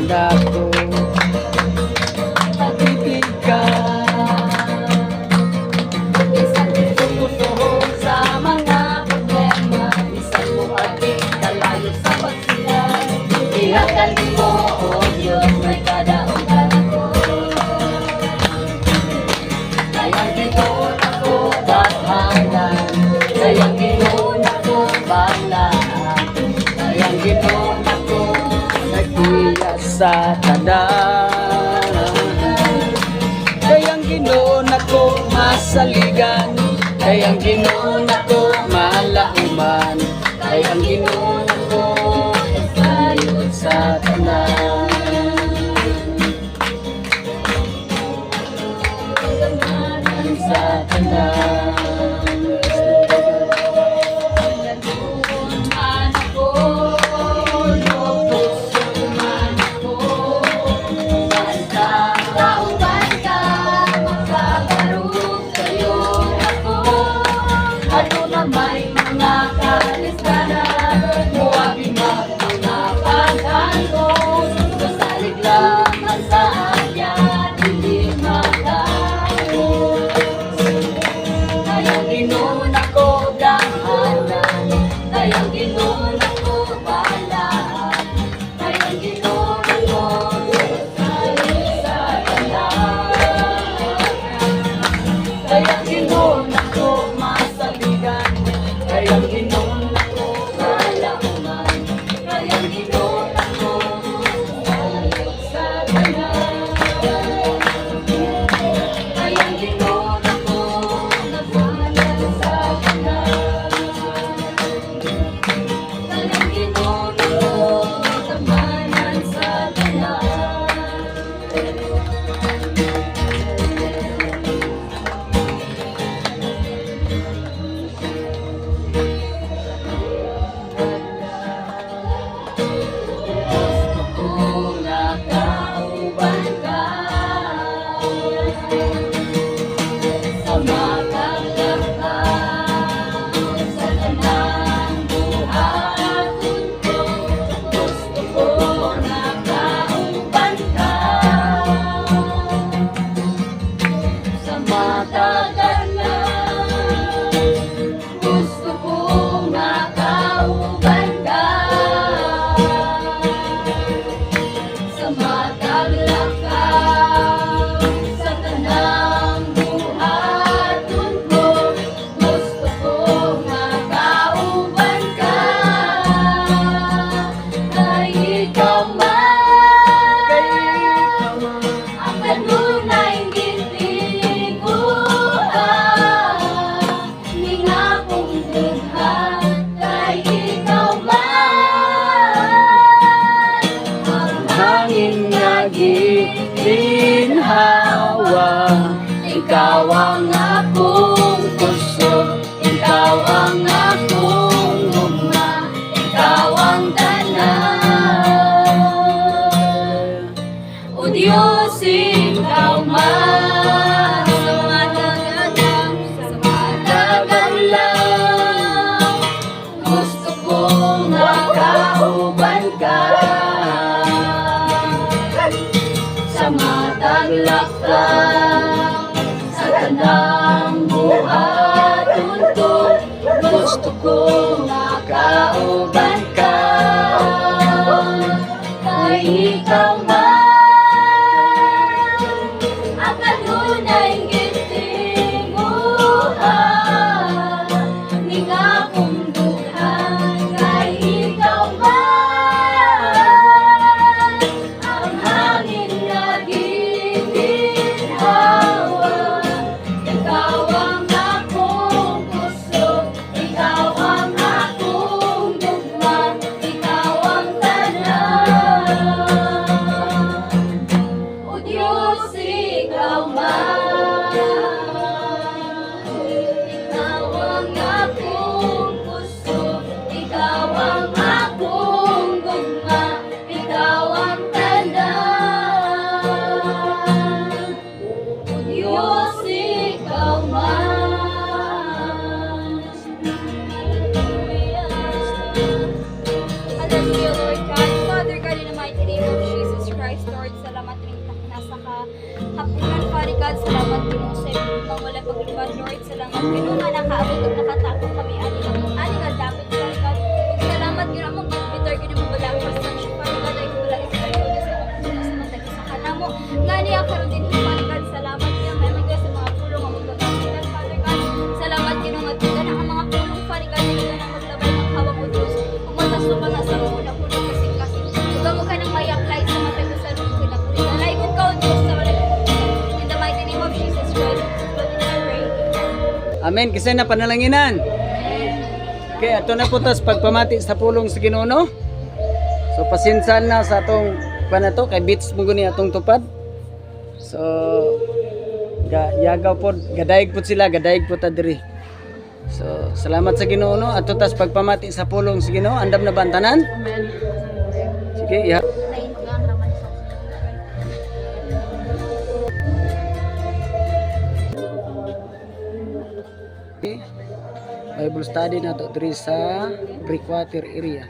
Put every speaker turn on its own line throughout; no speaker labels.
dako pag-ibig ka. Isang susuhog sa mga problema, isang buhatin kalayo sa pagsilan. Ihakalin mo, O Diyos, may kadaungan ako. Kayang ginoon ako bathanan, kayang ginoon ako balaan, kayang ginoon ako nagtiya sa tanan. Kayang ginoon ako masaligan, kayang ginoon ako malauman, kayang ginoon ako sayod sa tanan. Sa tanan. May mga kaliskanan, muwabing mga paghantos, kasalig lamang sa ayan, hindi makahos. Kayang ginoon ako dahanan, kayang ginoon ako balaan, kayang ginoon ako sayod sa tanan. Kayang ginoon ako masaligan, kayang ginoon ako malauman, kayang ginoon ako sayod sa tanan. Kayang ginoon ako nagwanan sa tanan. Kayang ginoon ako tamanan sa tanan. Ginhawa, ikaw ang akong puso, ikaw ang akong luma, ikaw ang tanan. O Diyos, ikaw man sa matagal lang, gusto kong makauban ka. Sa mataglak lang sa tanang buhay. But Lord, salamat gino nga nakaabot ug nakatakot kami ani nga dapat Father God. Ug salamat gino mo bitter gino mo wala ko sa Father God ay wala sa iyo sa matag sa kanamo. Ngani karon din Father God, salamat gino may mga sa mga pulong ang magdaghan Father God. Salamat gino nga tugan ang mga pulong Father God nga nang maglabay ng hawak mo Dios. Ug mataso pa nga sa una kasi ug mo ka nang may-apply sa matag sa lugar ko na lay ko Diyos sa wala. In the mighty name of Jesus Christ, Lord, I pray.
Amen. Kasi na panalanginan. Okay, ato na po tas pagpamati sa pulong sa Ginoo. No? So pasinsan na sa atong panato kay bits mo guni atong tupad. So yagaw po, gadaig po sila, gadaig po ta diri. So salamat sa Ginoo no. Ato tas pagpamati sa pulong sa Ginoo. Andam na ba ang tanan?
Amen.
Sige, ya. Okay. Bible study na to diri sa Breakwater area.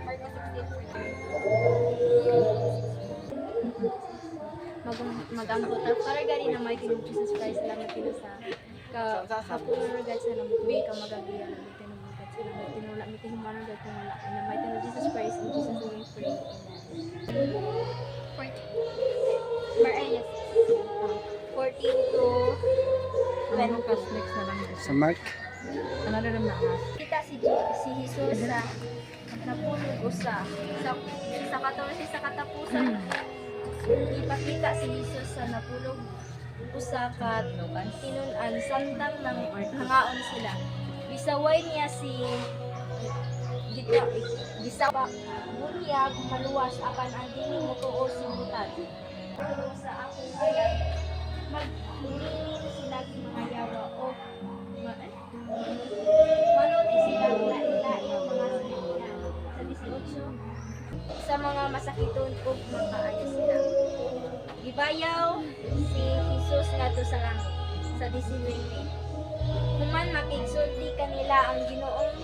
Mag-ambot para gani na mighty name of Jesus Christ, salamat kino sa kapulong God sa namubi ka magagiya na mighty name of God salamat tinula mi himanan God kung wala in the mighty name of Jesus Christ, in Jesus name we pray. Amen. 14 to 20 next na lang.
Sa Mark.
Ano na naman kita si Jesus sa napulog usa sa 14 sa katapusan ipakita si Jesus sa napulog usa ka tinunan samtang nang hangaon sila bisaway niya si gisawa bunyag maluwas apan ang dili mo tuo simutan sa akong bayan maglilin sila mga yawa o maluti sila lain-lain mga sinigyan sa 18 sa mga masakiton ug makaayos sila gibayaw si Jesus ngadto sa langit sa 19 human makigsulti kanila ang Ginoong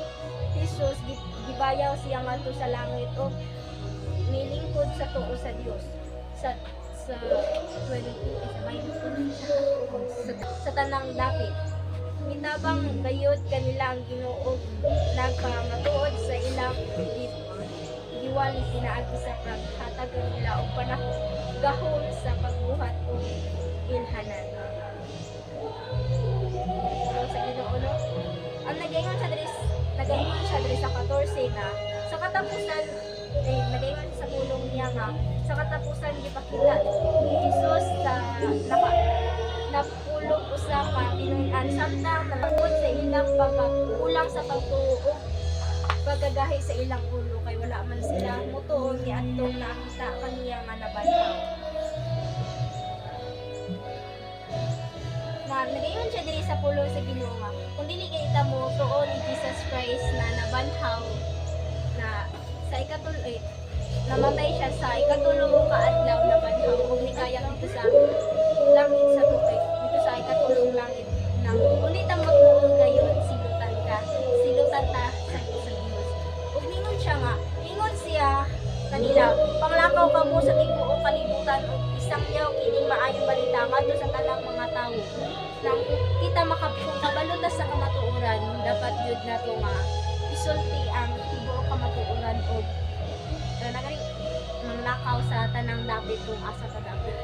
Jesus gibayaw siya ngadto sa langit ug milingkod sa tuo sa Dios sa 22 sa tanang dapit mitabang gayud kanila ang Ginoo nagpamatuod sa ilang giwali pinaagi sa paghatag nila og panagahom sa pagbuhat o ilhanan. So, sa Ginoo no, ang nagaingon siya diri sa 14 na sa katapusan nagaingon sa pulong niya nga sa katapusan gipakita ni Jesus sa napulog usa ka tinunan samtang nalangod sa ilang pagkulang sa pagtuo pagagahi sa ilang ulo kay wala man sila mutuon ni atong nakita kaniya nga nabanhaw na nagayon siya diri sa pulong sa Ginoo nga kung dili kay ita mo tuon ni Jesus Christ na nabanhaw na sa ikatuloy namatay siya sa ikatulong ka adlaw na banhaw kung ni kaya dito sa langit sa tubig dito sa ikatulong langit nang ulit ang magtuon gayon silutan ta sa Dios ug ningon siya nga ingon siya kanila panglakaw ka mo sa tibuok kalibutan ug isang yaw kining maayong balita ngadto sa tanang mga tawo nang kita makabalota sa kamatuoran dapat jud nato nga isulti ang tibuok kamatuoran ug manglakaw sa tanang dapit kung asa ta dapit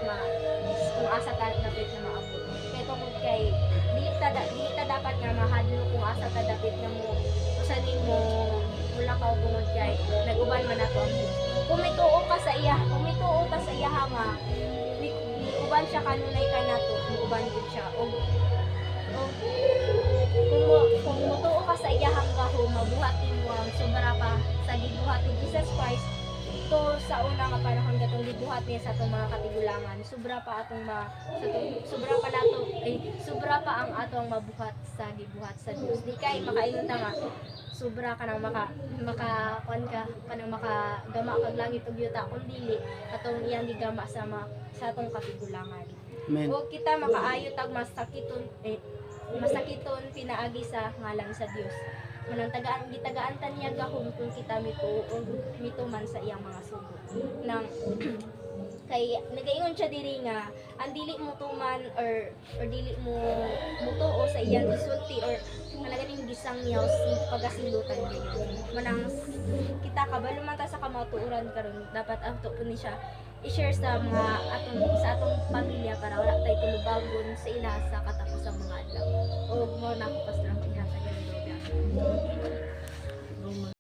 na maabot kay tungod kay dili ta dapat nga mahadlo kung asa ta dapit na mo usa nimo mulakaw tungod kay naguban man nato ang Dios kung mituo ka sa iya nga uban siya kanunay ka nato uban gid siya og kung mutuo ka sa iya gahom mabuhat nimo ang sobra pa sa gibuhat ni Jesus Christ to sa una nga panahon gatong gibuhat niya sa atong mga katigulangan sobra pa ang atong mabuhat sa gibuhat sa Dios di kay makaingon ta nga sobra ka nang makagama kag langit ug yuta kun dili atong iyang gigama sa atong katigulangan
Amen.
o kita makaayo tag masakiton pinaagi sa ngalan sa Dios manang gitagaan ta niya gahom kung kita mituman sa iyang mga sugo nang kay nagaingon siya diri nga ang dili mo tuman or dili mo mutuo sa iyang gisulti or malaganing gisangyaw si pagasindutan kayo manang kita kabalo man ta sa kamatuuran karon dapat ato po ni siya i-share sa mga atong pamilya para wala tay tulubagon sa ila sa katapos ang mga adlaw o mo na ko pastor ang ihasa gyud